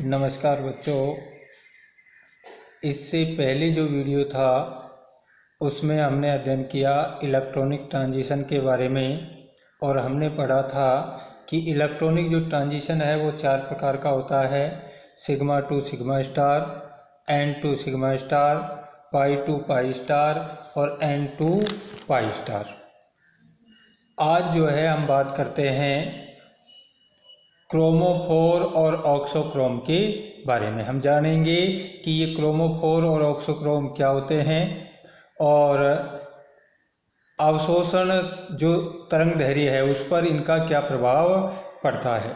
नमस्कार बच्चों। इससे पहले जो वीडियो था उसमें हमने अध्ययन किया इलेक्ट्रॉनिक ट्रांजिशन के बारे में और हमने पढ़ा था कि इलेक्ट्रॉनिक जो ट्रांजिशन है वो 4 प्रकार का होता है। Sigma to sigma star, n to sigma star, pi to pi star और एन टू पाई स्टार। आज जो है हम बात करते हैं क्रोमोफोर और ऑक्सोक्रोम के बारे में। हम जानेंगे कि ये क्रोमोफोर और ऑक्सोक्रोम क्या होते हैं और अवशोषण जो तरंगदैर्घ्य है उस पर इनका क्या प्रभाव पड़ता है।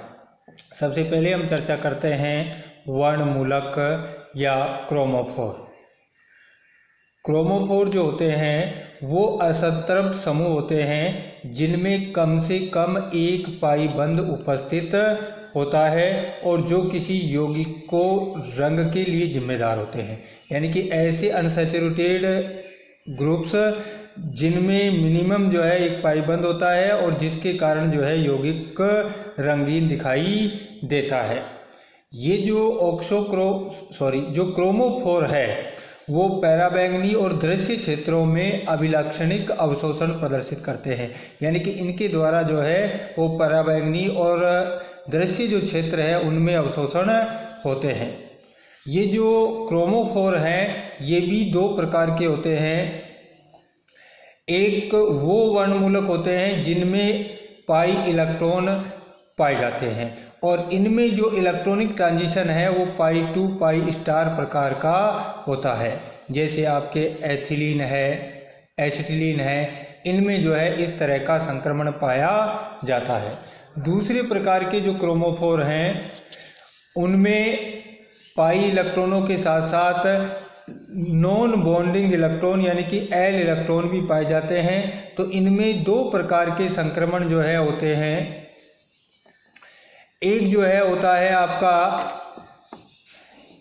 सबसे पहले हम चर्चा करते हैं वर्णमूलक या क्रोमोफोर। क्रोमोफोर जो होते हैं वो असंतृप्त समूह होते हैं जिनमें कम से कम एक पाई बंध उपस्थित होता है और जो किसी यौगिक को रंग के लिए जिम्मेदार होते हैं। यानी कि ऐसे अनसैचुरेटेड ग्रुप्स जिनमें मिनिमम जो है एक पाई बंध होता है और जिसके कारण जो है यौगिक रंगीन दिखाई देता है। ये जो क्रोमोफोर है वो पराबैंगनी और दृश्य क्षेत्रों में अभिलाक्षणिक अवशोषण प्रदर्शित करते हैं। यानी कि इनके द्वारा जो है वो पराबैंगनी और दृश्य जो क्षेत्र है उनमें अवशोषण होते हैं। ये जो क्रोमोफोर हैं ये भी 2 प्रकार के होते हैं। एक वो वर्णमूलक होते हैं जिनमें पाई इलेक्ट्रॉन पाए जाते हैं और इनमें जो इलेक्ट्रॉनिक ट्रांजिशन है वो पाई टू पाई स्टार प्रकार का होता है। जैसे आपके एथिलीन है, एसिटिलीन है, इनमें जो है इस तरह का संक्रमण पाया जाता है। दूसरे प्रकार के जो क्रोमोफोर हैं उनमें पाई इलेक्ट्रॉनों के साथ साथ नॉन बॉन्डिंग इलेक्ट्रॉन यानी कि एल इलेक्ट्रॉन भी पाए जाते हैं। तो इनमें 2 प्रकार के संक्रमण जो है होते हैं। एक जो है होता है आपका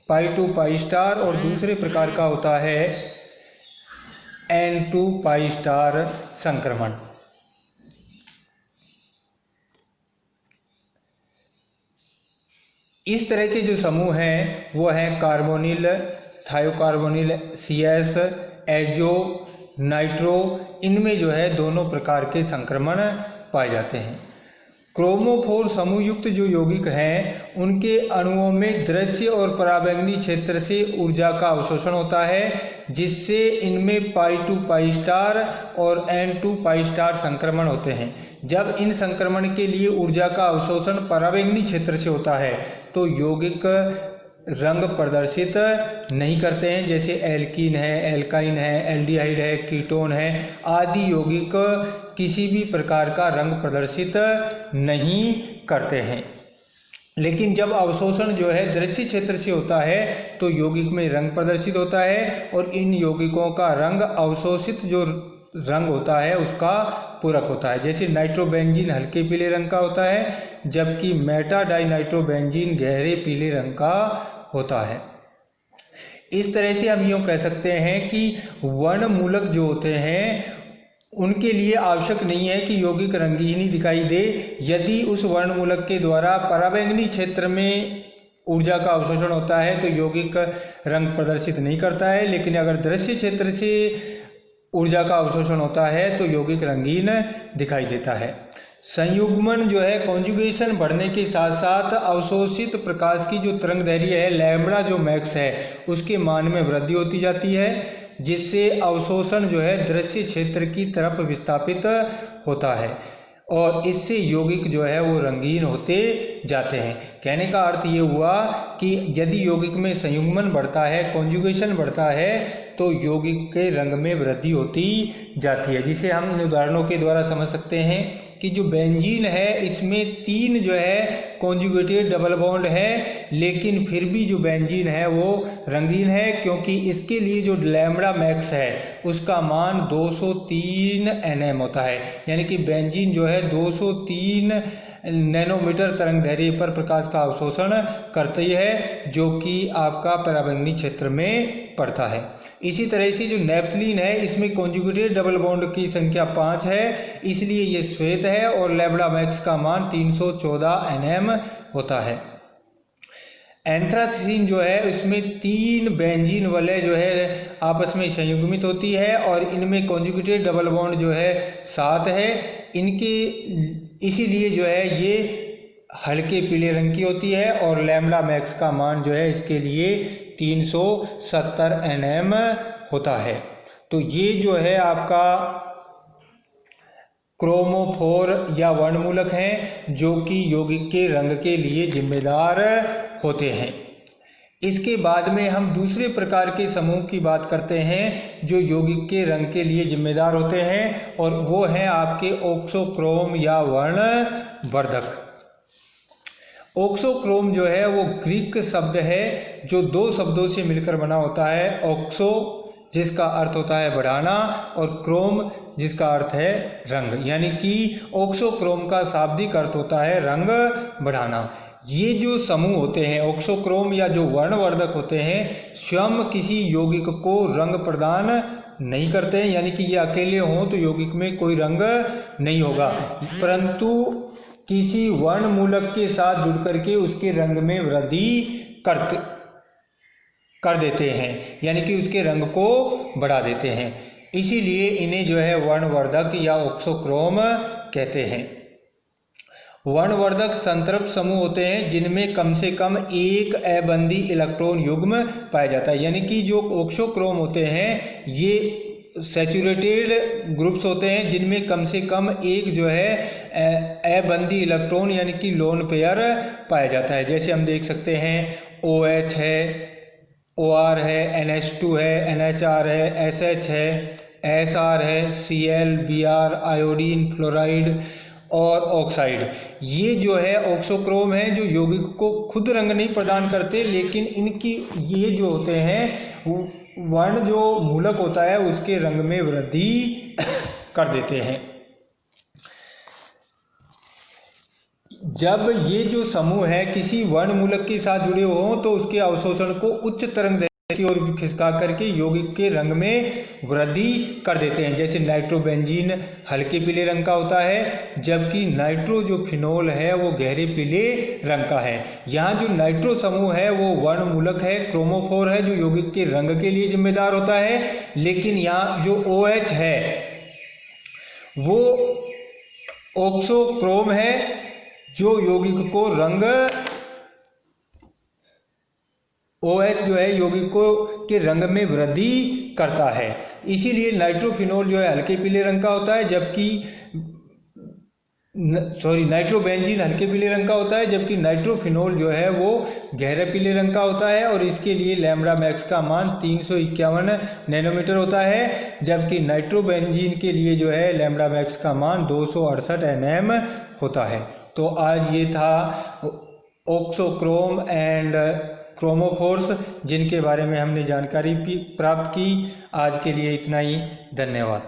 पाई टू पाई स्टार और दूसरे प्रकार का होता है एन टू पाई स्टार संक्रमण। इस तरह के जो समूह हैं वो हैं कार्बोनिल, थायोकार्बोनिल, CS, एजो, नाइट्रो। इनमें जो है दोनों प्रकार के संक्रमण पाए जाते हैं। क्रोमोफोर समूह युक्त जो यौगिक हैं उनके अणुओं में दृश्य और पराबैंगनी क्षेत्र से ऊर्जा का अवशोषण होता है जिससे इनमें पाई टू पाई स्टार और एन टू पाई स्टार संक्रमण होते हैं। जब इन संक्रमण के लिए ऊर्जा का अवशोषण पराबैंगनी क्षेत्र से होता है तो यौगिक रंग प्रदर्शित नहीं करते हैं। जैसे एल्कीन है, एल्काइन है, एल्डिहाइड है, कीटोन है आदि यौगिक किसी भी प्रकार का रंग प्रदर्शित नहीं करते हैं। लेकिन जब अवशोषण जो है दृश्य क्षेत्र से होता है तो यौगिक में रंग प्रदर्शित होता है और इन यौगिकों का रंग अवशोषित जो रंग होता है उसका पूरक होता है। जैसे नाइट्रोबेंजीन हल्के पीले रंग का होता है जबकि मेटा डाइनाइट्रोबेंजीन गहरे पीले रंग का होता है। इस तरह से हम यूँ कह सकते हैं कि वर्णमूलक जो होते हैं उनके लिए आवश्यक नहीं है कि यौगिक रंगीन ही दिखाई दे। यदि उस वर्णमूलक के द्वारा पराबैंगनी क्षेत्र में ऊर्जा का अवशोषण होता है तो यौगिक रंग प्रदर्शित नहीं करता है, लेकिन अगर दृश्य क्षेत्र से ऊर्जा का अवशोषण होता है तो यौगिक रंगीन दिखाई देता है। संयुग्मन जो है कॉन्जुगेशन बढ़ने के साथ साथ अवशोषित प्रकाश की जो तरंगदैर्घ्य है लैम्बडा जो मैक्स है उसके मान में वृद्धि होती जाती है जिससे अवशोषण जो है दृश्य क्षेत्र की तरफ विस्थापित होता है और इससे यौगिक जो है वो रंगीन होते जाते हैं। कहने का अर्थ ये हुआ कि यदि यौगिक में संयुग्मन बढ़ता है, कॉन्जुगेशन बढ़ता है तो यौगिक के रंग में वृद्धि होती जाती है। जिसे हम इन उदाहरणों के द्वारा समझ सकते हैं कि जो बेंजीन है इसमें 3 जो है कॉन्जुगेटेड डबल बॉन्ड है लेकिन फिर भी जो बेंजीन है वो रंगीन है क्योंकि इसके लिए जो लैम्बडा मैक्स है उसका मान 203 nm होता है। यानी कि बेंजीन जो है 203 नैनोमीटर तरंगदैर्घ्य पर प्रकाश का अवशोषण करती है जो कि आपका पराबैंगनी क्षेत्र में पड़ता है। इसी तरह से जो नेप्थलीन है इसमें कॉन्जुगेटेड डबल बॉन्ड की संख्या 5 है इसलिए ये श्वेत है और लैम्बडा मैक्स का मान 314 nm होता है। एंथ्रासीन जो है उसमें 3 बेंजीन वलय जो है आपस में संयुग्मित होती है और इनमें कॉन्जुगेटेड डबल बॉन्ड जो है 7 है। इनके इसीलिए जो है ये हल्के पीले रंग की होती है और लैम्ब्डा मैक्स का मान जो है इसके लिए 370 nm होता है। तो ये जो है आपका क्रोमोफोर या वर्णमूलक हैं जो कि यौगिक के रंग के लिए जिम्मेदार होते हैं। इसके बाद में हम दूसरे प्रकार के समूह की बात करते हैं जो यौगिक के रंग के लिए जिम्मेदार होते हैं और वो हैं आपके ऑक्सोक्रोम या वर्णवर्धक। ऑक्सोक्रोम जो है वो ग्रीक शब्द है जो 2 शब्दों से मिलकर बना होता है। ऑक्सो जिसका अर्थ होता है बढ़ाना और क्रोम जिसका अर्थ है रंग, यानी कि ऑक्सोक्रोम का शाब्दिक अर्थ होता है रंग बढ़ाना। ये जो समूह होते हैं ऑक्सोक्रोम या जो वर्णवर्धक होते हैं स्वयं किसी यौगिक को रंग प्रदान नहीं करते हैं, यानी कि ये अकेले हों तो यौगिक में कोई रंग नहीं होगा, परंतु किसी वर्णमूलक के साथ जुड़ करके उसके रंग में वृद्धि कर देते हैं, यानी कि उसके रंग को बढ़ा देते हैं। इसीलिए इन्हें जो है वर्णवर्धक या ऑक्सोक्रोम कहते हैं। वर्णवर्धक संतृप्त समूह होते हैं जिनमें कम से कम एक अबंधी इलेक्ट्रॉन युग्म पाया जाता है, यानी कि जो ऑक्सोक्रोम होते हैं ये सैचुरेटेड ग्रुप्स होते हैं जिनमें कम से कम एक जो है अबंधी इलेक्ट्रॉन यानी कि लोन पेयर पाया जाता है। जैसे हम देख सकते हैं OH है, OR है, NH2 है, NHR है, SH है, SR है, Cl, Br, आयोडीन, फ्लोराइड और ऑक्साइड। ये जो है ऑक्सोक्रोम है जो यौगिक को खुद रंग नहीं प्रदान करते, लेकिन इनकी ये जो होते हैं वर्ण जो मूलक होता है उसके रंग में वृद्धि कर देते हैं। जब ये जो समूह है किसी वर्णमूलक के साथ जुड़े हों तो उसके अवशोषण को उच्च तरंग की ओर खिसका करके यौगिक के रंग में वृद्धि कर देते हैं। जैसे नाइट्रोबेंजीन हल्के पीले रंग का होता है जबकि नाइट्रो जो फिनोल है वो गहरे पीले रंग का है। यहाँ जो नाइट्रो समूह है वो वर्णमूलक है, क्रोमोफोर है जो यौगिक के रंग के लिए जिम्मेदार होता है, लेकिन यहाँ जो OH है वो ऑक्सोक्रोम है जो यौगिक को रंग OH जो है यौगिक को के रंग में वृद्धि करता है। इसीलिए नाइट्रोफिनोल जो है हल्के पीले रंग का होता है जबकि नाइट्रोबेंजीन हल्के पीले रंग का होता है जबकि नाइट्रोफिनोल जो है वो गहरे पीले रंग का होता है और इसके लिए लैम्ब्डा मैक्स का मान 351 नैनोमीटर होता है, जबकि नाइट्रोबेंजीन के लिए जो है लैम्ब्डा मैक्स का मान 268 nm होता है। तो आज ये था ऑक्सोक्रोम एंड क्रोमोफोर्स जिनके बारे में हमने जानकारी प्राप्त की। आज के लिए इतना ही, धन्यवाद।